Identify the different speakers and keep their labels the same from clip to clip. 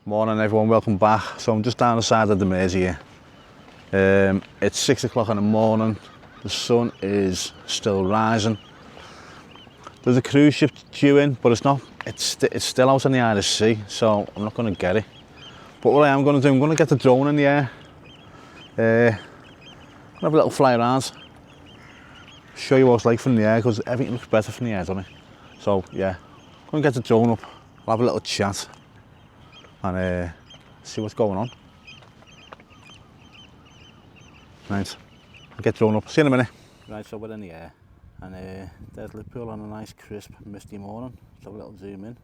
Speaker 1: Morning everyone, welcome back. So I'm just down the side of the Mersey here. It's 6 o'clock in the morning. The sun is still rising. There's a cruise ship due in, but it's still out on the Irish Sea, so I'm not going to get it. But what I am going to do, I'm going to get the drone in the air. Have a little fly around. Show you what it's like from the air, because everything looks better from the air, doesn't it? So yeah, I'm going to get the drone up, I'll have a little chat and see what's going on. Right, I'll get drone up, see you in a minute. Right, so we're in the air and there's Liverpool on a nice crisp misty morning. Let's have a little zoom in.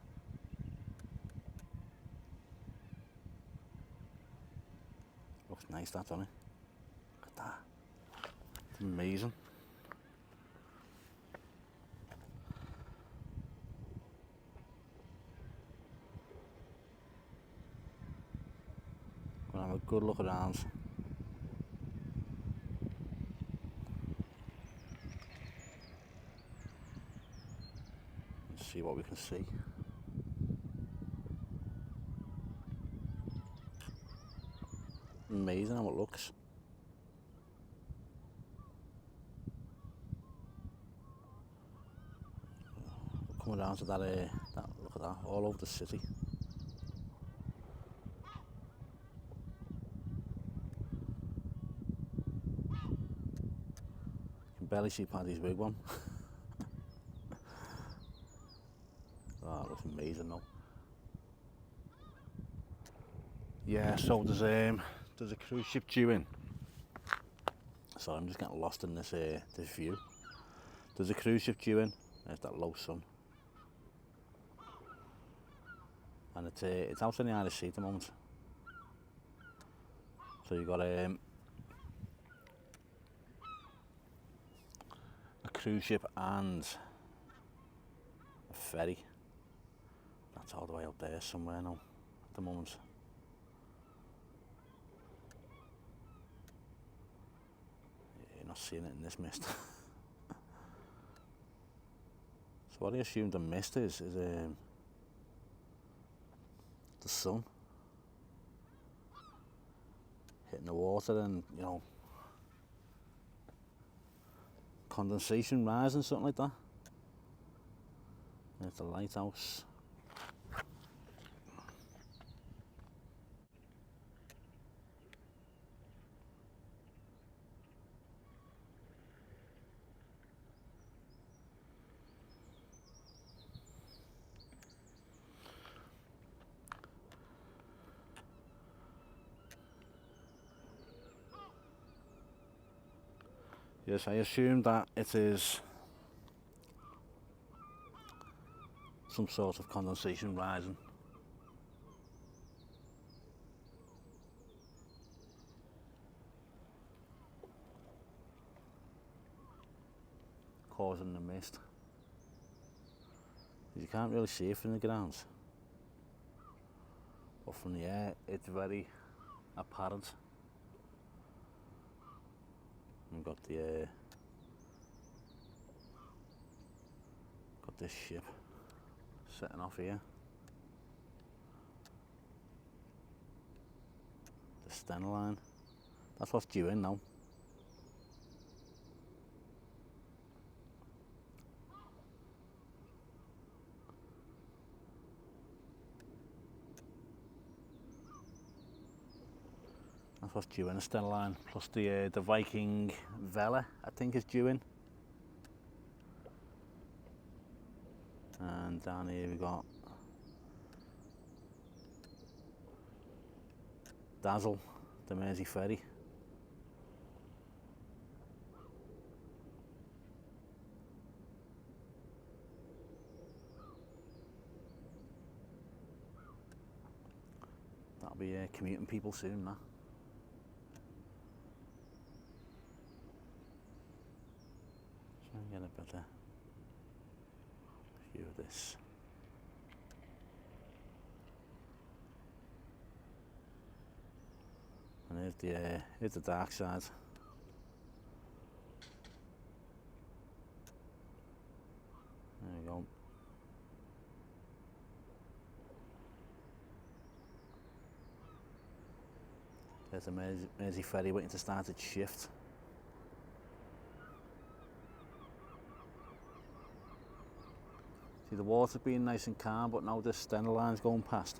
Speaker 1: Looks nice that, doesn't it? Look at that, it's amazing. Gonna have a good look around. See what we can see. Amazing how it looks. We're coming down to that, look at that, all over the city. You can barely see Paddy's wigwam. Oh, that looks amazing though. Yeah, so there's a cruise ship due in. Sorry, I'm just getting lost in this this view. There's a cruise ship due in. There's that low sun, and it's out in the Irish Sea at the moment. So you've got a cruise ship and a ferry. That's all the way up there somewhere now at the moment. Yeah, you're not seeing it in this mist. So what I assume the mist is the sun hitting the water and, you know, condensation rising, something like that. There's the lighthouse. Yes, I assume that it is some sort of condensation rising. Causing the mist. You can't really see it from the ground, but from the air it's very apparent. We've got this ship setting off here. The Stena line. That's what's due in now. That's what's due in, the Stena line, plus the Viking Vela, I think, is due in. And down here we got Dazzle, the Mersey ferry. That'll be commuting people soon, that. Try and get a better view of this. And here's the dark side. There we go. There we go. There's a Mersey ferry waiting to start its shift. See, the water's being nice and calm, but now this Stena line's going past.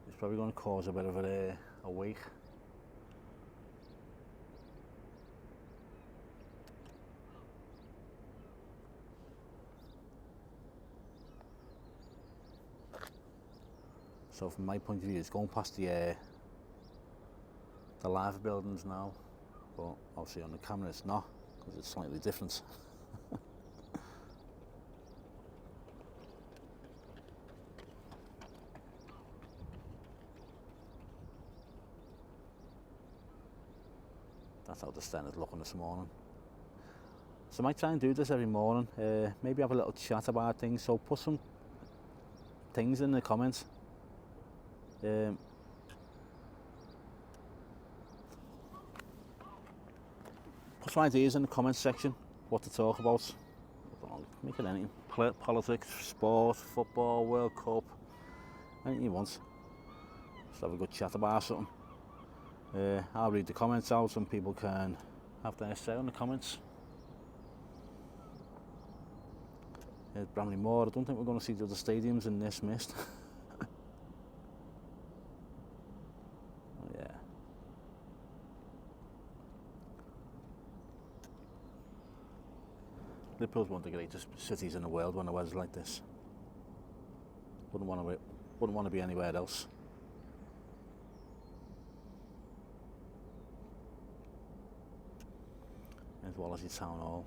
Speaker 1: It's probably going to cause a bit of a wake. So from my point of view, it's going past the live buildings now, but obviously on the camera it's not, because it's slightly different. That's how the Stena's looking this morning. So I might try and do this every morning, maybe have a little chat about things, so put some things in the comments. Put some ideas in the comments section, what to talk about. Make it anything. Politics, sport, football, World Cup, anything you want. Just have a good chat about something. I'll read the comments out and people can have their say on the comments. There's Bramley Moor. I don't think we're going to see the other stadiums in this mist. Yeah. Liverpool's one of the greatest cities in the world when the weather's like this. Wouldn't want to be anywhere else. As well as your town hall.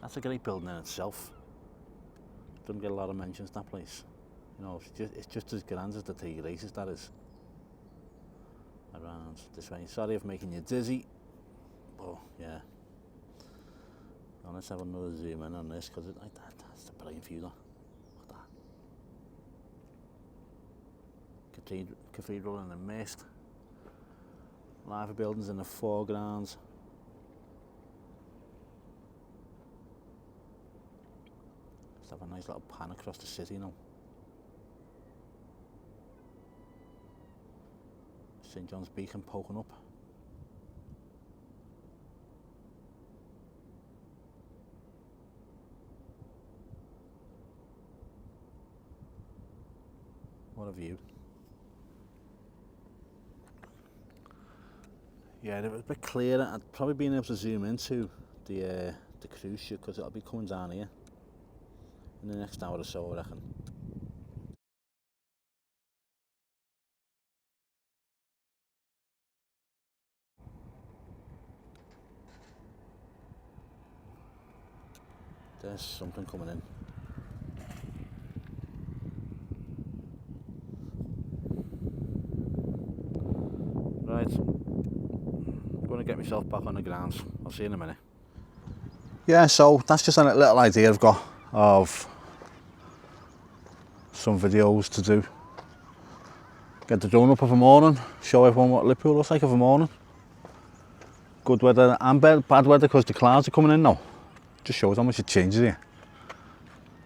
Speaker 1: That's a great building in itself. Doesn't get a lot of mentions, that place. You know, it's just as grand as the Three Graces, that is. Around this way. Sorry if making you dizzy. Oh, yeah. Now let's have another zoom in on this, because that's a brilliant view, though. Look at that. Cathedral in the mist. Live buildings in the foreground. Let's have a nice little pan across the city now. St John's Beacon poking up. What a view. Yeah, it was a bit clearer. I'd probably been able to zoom into the cruise ship, because it'll be coming down here in the next hour or so, I reckon. There's something coming in. Right, I'm going to get myself back on the grounds. I'll see you in a minute. Yeah, so that's just a little idea I've got of some videos to do. Get the drone up of a morning, show everyone what Liverpool looks like of a morning. Good weather and bad weather, because the clouds are coming in now. Just shows how much it changes here.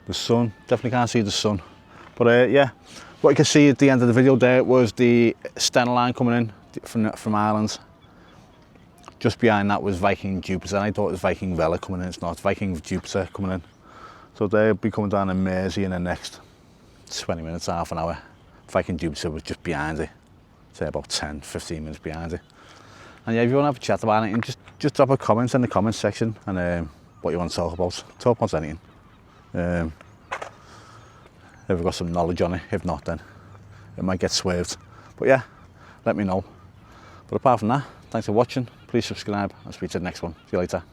Speaker 1: The sun, definitely can't see the sun. But yeah, what you can see at the end of the video there was the Stena line coming in from Ireland. Just behind that was Viking Jupiter. I thought it was Viking Vela coming in. It's not, it's Viking Jupiter coming in. So they'll be coming down in Mersey in the next 20 minutes, half an hour. Viking Jupiter was just behind it. Say about 10-15 minutes behind it. And yeah, if you want to have a chat about anything, just drop a comment in the comment section, and what you want to talk about anything. If we've got some knowledge on it, if not, then it might get swerved. But yeah, let me know. But apart from that, thanks for watching. Please subscribe. I'll speak to you in the next one. See you later.